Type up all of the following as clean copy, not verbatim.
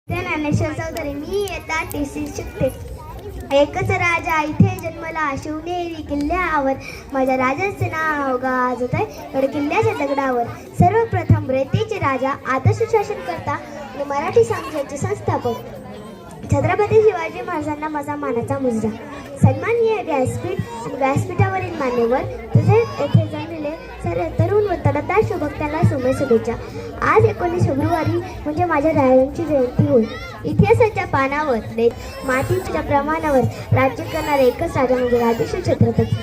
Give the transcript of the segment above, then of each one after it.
ज्ञानेश्वर चौधरी. मी इयत्ता तिसरी शिकते. एकच राजा इथे जन्मला शिवनेरी किल्ल्यावर, माझ्या राजाचे नाव गाजत आहे किल्ल्याच्या दगडावर. सर्वप्रथम रेतीचे राजा, आदर्श शासन करता आणि मराठी साम्राज्याचे संस्थापक छत्रपती शिवाजी महाराजांना माझा मानाचा मुजरा. सन्माननीय व्यासपीठ आणि व्यासपीठावरील मान्यवर तसेच येथे जमलेले सर्व तरुण व तडतदार शुभभक्तांना शुभेच्छा. आज 19 फेब्रुवारी म्हणजे माझ्या राजांची जयंती होय. इतिहासाच्या पानावर मातीच्या प्रमाणावर राज्य करणारे एकच राजा म्हणजे राजेश्वर छत्रपती.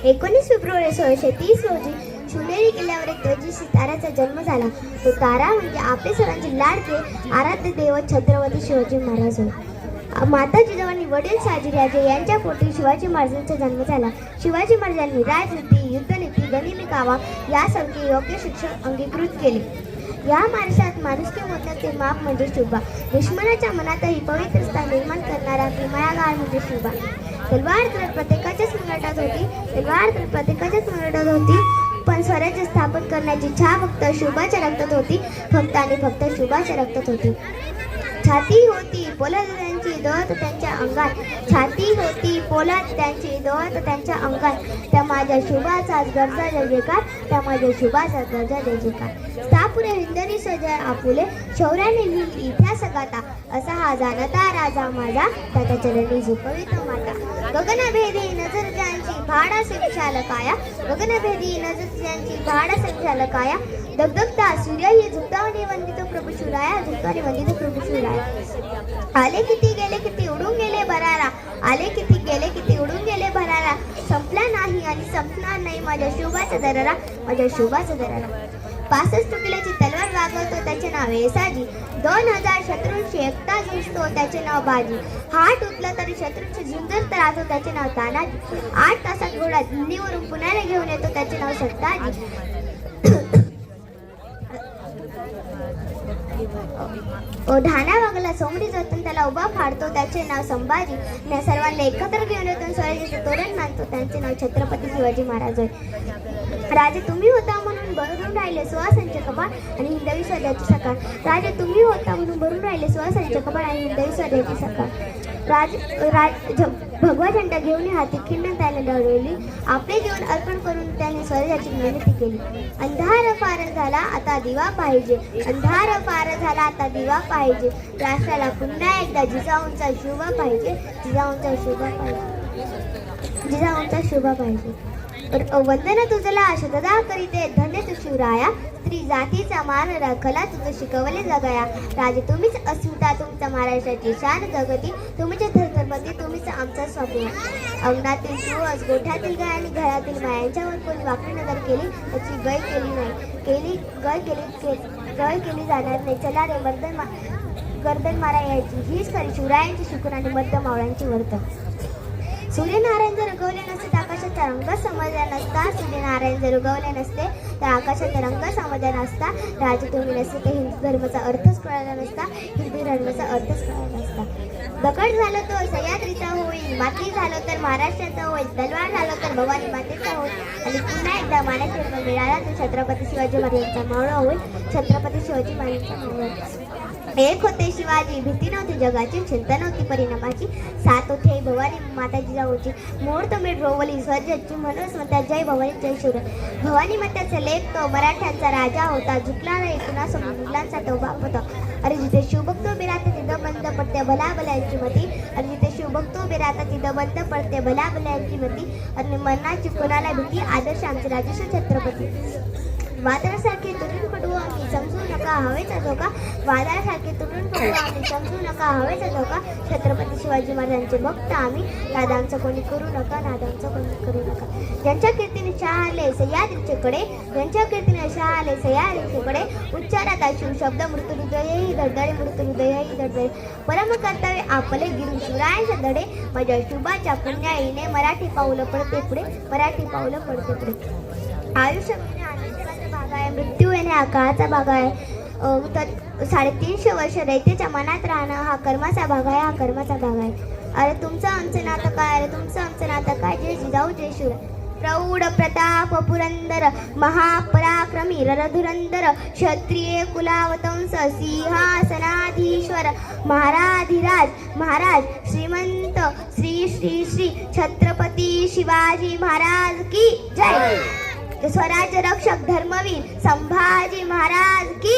19 फेब्रुवारी 1630 रोजी शिवनेरी किल्ल्यावर एक तेजस्वी ताऱ्याचा जन्म झाला. तो तारा म्हणजे आपले सर्वांचे लाडके आराध्य दैवत छत्रपती शिवाजी महाराज होय. माता जिजाबाई वडील शहाजीराजे यांच्या पोटी शिवाजी महाराजांचा जन्म झाला. शिवाजी महाराजांनी राजनीती, युद्धनीती, गनिमी कावा यासारखे योग्य शिक्षण अंगीकृत केले. या महाराष्ट्रात माणुसकी मोठ्याचे माप म्हणजे शुभा. दुश्मनाच्या मनातही पवित्र स्थान निर्माण करणारा किमयागार म्हणजे शुभा. तलवार तर प्रत्येकाच्याच मंगटात होती, तलवार तर प्रत्येकाच्याच मंगटात होती, पण स्वराज्य स्थापन करण्याची इच्छा फक्त शुभाच्या रक्तात होती, फक्त आणि फक्त शुभाच्या रक्तात होती. छाती होती पोलाद त्यांची दौलत त्यांच्या अंगात, छाती होती पोलाद त्यांची दौलत त्यांच्या अंगात. त्या माझ्या शुभाचाच गरजा जय जयकार, त्या माझ्या शुभाचा गरजा जय जयकार. स्थापुरे हिंदरी सजय आपुले, शौर्याने लिहिली इतिहास गाता, असा हा जाणता राजा माझा, त्याच्या चरणी झुकवितो माता. गगनभेदी नजर त्यांची भाडासे विशाल काया, गगनभेदी नजर त्यांची भाडासे विशाल काया. दगदगता सूर्य ही झुकतावणी वंदितो प्रभू शिवराया, झुकतावणी वंदितो प्रभू शिवराया. आले किती गेले किती उडून गेले भरारा, आले किती गेले किती उडून गेले भरारा. संपला नाही आणि संपणार नाही माझ्या शुभाचा दरारा, माझ्या शुभाचा दरारा. 65 किलोची तलवार वागवतो त्याचे नाव येसाजी, 2000 शत्रूंशी एकटा झुंजतो त्याचे नाव बाजी. हात उचला तरी शत्रूंची झुंजत राहतो त्याचे नाव तानाजी. 8 तासात घोडा दिल्लीवरून पुण्याला घेऊन येतो त्याचे नाव सत्ताजी. ढाण्या वागला सोमडी जतन त्याला उभा फाडतो त्याचे नाव संभाजी. या सर्वांना एकत्र घेऊन येतो स्वराज्याचे तोरण मानतो त्यांचे नाव छत्रपती शिवाजी महाराज होय. राजे तुम्ही होता म्हणून भरून राहिले सुवासांचे कपाळ आणि हिंदवी स्वराज्याची सकाळ. राजे तुम्ही होता म्हणून भरून राहिले सुवासांचे कपाळ आणि हिंदवी स्वराज्याची सकाळ. भगवा झेंडा घेऊन हाती खिंड त्याने लढवली, आपले जीवन अर्पण करून त्याने स्वराज्याची विनंती केली. अंधार फार झाला आता दिवा पाहिजे, अंधार फार झाला आता दिवा पाहिजे. राष्ट्राला पुन्हा एकदा जिजाऊंचा शुभ पाहिजे, जिजाऊंचा शुभ पाहिजे, जिजाऊंचा शुभ पाहिजे. वंदन तुझला शतदा करीते धन्य तू शिवराया, स्त्री जातीचा मान राखला तुझं शिकवले जगया. राजे तुम्हीच अस्मिता, तुमचा महाराष्ट्राची शान जगती, तुमचे धर्मपती तुम्हीच आमचा स्वाभिमान. अंगणातील तुळस गोठ्यातील गाय आणि घरातील मायांच्यावर कोणी वाकडी नजर केली त्याची गय केली नाही, गय केली जाणार नाही. चला रे गर्दन मारा यायची हीच खरी शिवरायांची शिकून आणि मध्य मावळ्यांची वर्तन. सूर्यनारायण जर उगवले नसते तर आकाशाचा रंग समजला नसता, सूर्यनारायण जर उगवले नसते तर आकाशाचा रंग समजला नसता. राजे तुम्ही नसते तर हिंदू धर्माचा अर्थच कळाला नसता, हिंदू धर्माचा अर्थच कळाला नसता. दगड झालं तर सह्याद्रीचा होईल, माती झालं तर महाराष्ट्राचा होईल, तलवार झालं तर भवानी मातेचा होईल, आणि पुन्हा एकदा मानाचा जन्म मिळाला तर छत्रपती शिवाजी महाराजांचा मावळा होईल, छत्रपती शिवाजी महाराजांचा मावळा. एक होते शिवाजी, भीती नव्हती जगाची, चिंता नव्हती परिणामाची, सात होते भवानी माता जिजाऊची, मुहूर्त मेढ रोवली स्वराज्याची, म्हणूनच म्हणतात जय भवानी जय शिवराय. भवानी माताचा लेख तो मराठ्यांचा राजा होता, झुकला नाही कुणासमोर मुलांचा तो बाप होता. अरे जिथे शिवभक्त उभे राहतात तिथं बंद पडते भला भल्यांची मती, आणि जिथे शिवभक्त उभे राहतात तिथं बंद पडते भला भल्यांची मती. आणि मनाची कोणाला भीती, आदर्श आमचे राजेश्वर छत्रपती. वादळासारखे तुटून पडू आम्ही समजू नका हवेचा धोका, वादळासारखे तुटून पडू आम्ही समजू नका हवेचा धोका. छत्रपती शिवाजी महाराजांचे भक्त आम्ही, नादांचं कोणी करू नका, नादांचं कोणी करू नका. ज्यांच्या कीर्तीने शहाले सह्याद्रीचे कडे, ज्यांच्या कीर्तीने शहाले सह्याद्रीचे कडे, उच्चारात शिव शब्द मृत हृदयही धडधडे, मृत हृदयही धडधडे. परम कर्तव्य आपले गिरू शिवरायांचे धडे, माझ्या शुभाच्या पुण्याईने मराठी पाऊलं पडते पुढे, मराठी पाऊलं पडते पुढे. आयुष्य भाग आहे, मृत्यू येणे हा काळाचा भाग आहे. तर 350 वर्ष दैत्याच्या मनात राहणं हा कर्माचा भाग आहे, हा कर्माचा भाग आहे. अरे तुमचं आमचं नातं काय, अरे तुमचं आमचं नातं काय, जय जिजाऊ जय शिवराय. प्रौढ प्रताप पुरंदर महापराक्रमी रणधुरंदर क्षत्रिय कुलावतंस सिंहासनाधीश्वर महाराधिराज महाराज श्रीमंत श्री श्री श्री छत्रपती शिवाजी महाराज की जय. स्वराज्य रक्षक धर्मवीर संभाजी महाराज की